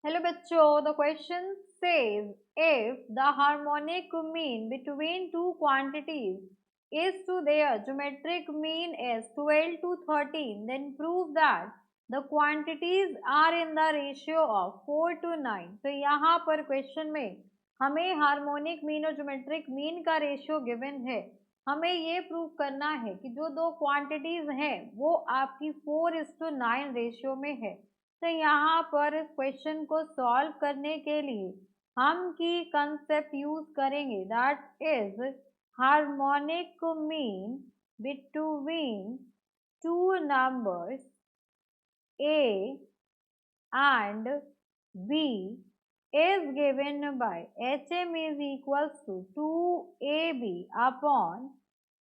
Hello bachcho, the question says if the harmonic mean between two quantities is to their geometric mean is 12 to 13, then prove that the quantities are in the ratio of 4 to 9. तो यहाँ पर question में हमें harmonic mean और geometric mean का ratio given है। हमें ये प्रूव करना है कि जो दो क्वांटिटीज हैं वो आपकी 4:9 रेशियो में है। तो यहाँ पर इस क्वेश्चन को सॉल्व करने के लिए हम की कंसेप्ट यूज करेंगे, that is harmonic mean between two numbers a and b is given by hm is equals to 2ab upon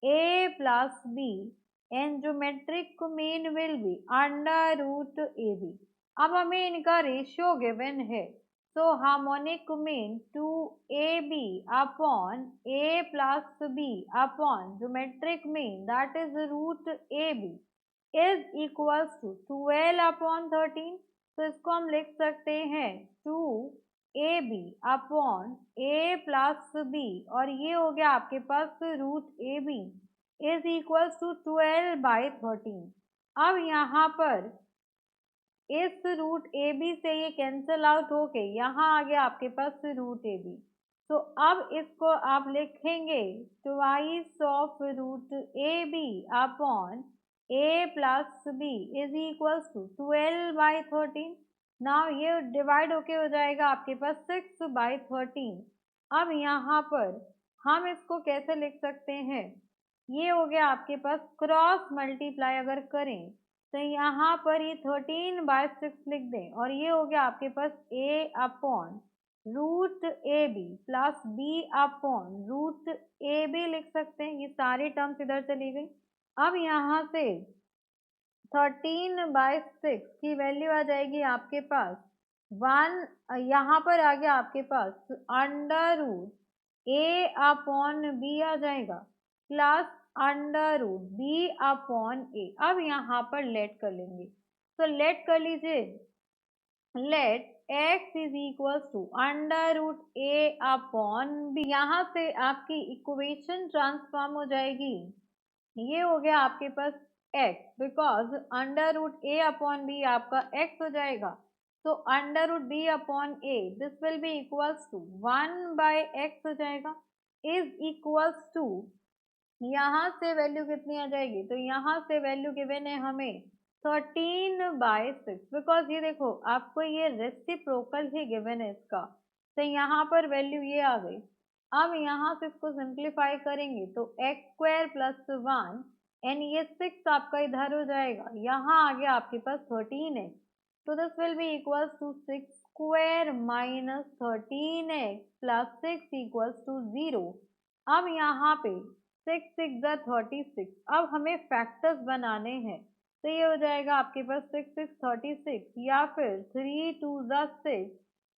a plus b and geometric mean will be under root ab। अब हमें इनका ratio given है, तो harmonic mean 2ab upon a plus b upon geometric mean that is root ab is equals to 12 upon 13। तो इसको हम लिख सकते हैं 2ab upon a plus b और ये हो गया आपके पास root ab is equals to 12/13। अब यहाँ पर इस रूट ए बी से ये कैंसल आउट होके यहाँ आ गया आपके पास रूट ए बी। तो अब इसको आप लिखेंगे twice of root a b upon a plus b is equals to 12/13। Now ये डिवाइड होके हो जाएगा आपके पास 6/13। अब यहाँ पर हम इसको कैसे लिख सकते हैं, ये हो गया आपके पास क्रॉस मल्टीप्लाई अगर करें तो यहाँ पर ये 13/6 लिख दें और ये हो गया आपके पास a upon root a b plus b upon root a b लिख सकते हैं। ये सारी टर्म्स इधर चली गई। अब यहाँ से 13/6 की वैल्यू आ जाएगी आपके पास 1, यहाँ पर आ गया आपके पास अंडर रूट ए अपॉन बी आ जाएगा plus under root B upon A. अब यहाँ पर लेट कर लेंगे, तो लेट कर लीजिए, let x is equal to under root A upon b. यहाँ से आपकी इक्वेशन ट्रांसफॉर्म हो जाएगी, ये हो गया आपके पास x because under root A upon b आपका x हो जाएगा। तो under root B upon a this will be equals to 1/x हो जाएगा इज इक्वल्स टू, यहाँ से वैल्यू कितनी आ जाएगी, तो यहाँ से वैल्यू गिवन है हमें 13/6 बिकॉज ये देखो आपको ये रेसिप्रोकल ही गिवन है इसका, तो यहाँ पर वैल्यू ये आ गई। अब यहाँ से इसको सिंप्लीफाई करेंगे तो x² + 1 एंड ये 6 आपका इधर हो जाएगा, यहाँ आ गया आपके पास 13x। तो this will be equals to 6² - 13x + 6 equals to 0। अब यहाँ पे 6 6 × 36, अब हमें फैक्टर्स बनाने हैं, तो ये हो जाएगा आपके पास 6 6 36 या फिर 3 2 6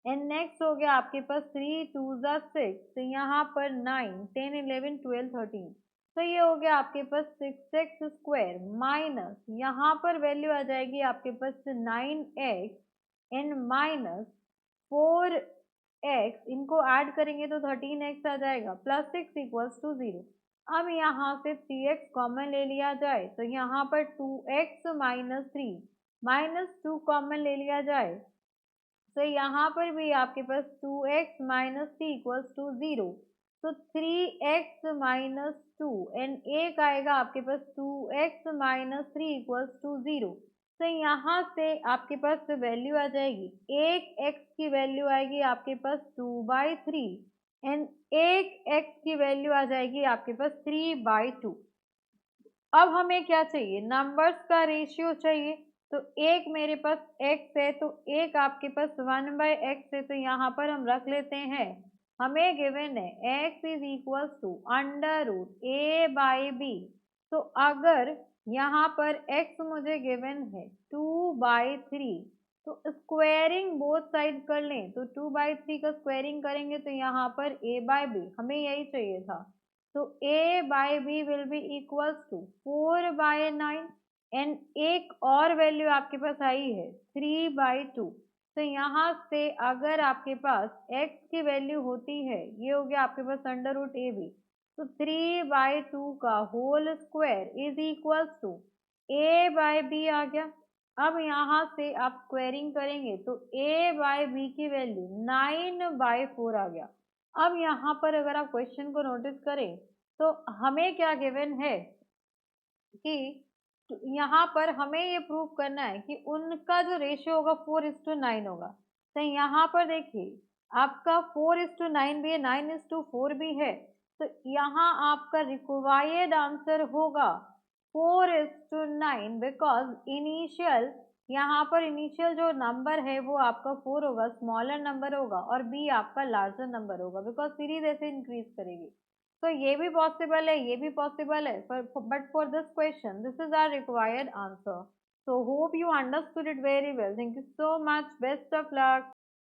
एंड नेक्स्ट हो गया आपके पास 3 2 6, तो यहाँ पर 9 10 11 12 13, तो ये हो गया आपके पास 6x² माइनस यहाँ पर वैल्यू आ जाएगी आपके पास 9x एंड माइनस 4x, इनको ऐड करेंगे तो 13x आ जाएगा प्लस 6 इक्वल्स टू 0। अब यहाँ से 3x कॉमन ले लिया जाए तो यहाँ पर 2x - 3 -2 कॉमन ले लिया जाए तो यहाँ पर भी आपके पास 2x - 3 इक्वल्स टू 0। तो 3x - 2 एंड एक आएगा आपके पास 2x - 3 इक्वल्स टू 0। तो यहाँ से आपके पास वैल्यू आ जाएगी, एक x की वैल्यू आएगी आपके पास 2/3 एंड एक x की वैल्यू आ जाएगी आपके पास 3/2। अब हमें क्या चाहिए, नंबर्स का रेशियो चाहिए। तो एक मेरे पास x है तो एक आपके पास 1/x है, तो यहाँ पर हम रख लेते हैं। हमें गिवन है x is equals to under root a/b। तो अगर यहाँ पर x मुझे गिवन है 2/3, तो स्क्वायरिंग बोथ साइड कर लें, तो 2/3 का स्क्वायरिंग करेंगे तो यहाँ पर a/b, हमें यही चाहिए था। तो a/b will be equals to 4/9 and एक और वैल्यू आपके पास आई है 3/2। तो यहाँ से अगर आपके पास x की वैल्यू होती है, ये हो गया आपके पास अंडर रूट ए बी, तो 3/2 का whole square is equals to a/b आ गया। अब यहाँ से आप स्क्वायरिंग करेंगे तो a/b की वैल्यू 9/4 आ गया। अब यहाँ पर अगर आप क्वेश्चन को नोटिस करें तो हमें क्या गिवन है कि यहाँ पर हमें ये प्रूव करना है कि उनका जो रेशियो होगा 4:9 होगा। तो यहाँ पर देखिए आपका 4:9 भी है, 9:4 भी है, तो यहाँ आपका रिक्वायर्ड आंसर होगा 4:9, बिकॉज इनिशियल यहाँ पर इनिशियल जो नंबर है वो आपका 4 होगा, स्मॉलर नंबर होगा, और बी आपका लार्जर नंबर होगा, बिकॉज सीरीज ऐसे इंक्रीज करेगी। तो ये भी पॉसिबल है, ये भी पॉसिबल है, but for this question this is our required answer. So hope you understood it very well. Thank you so much. Best of luck.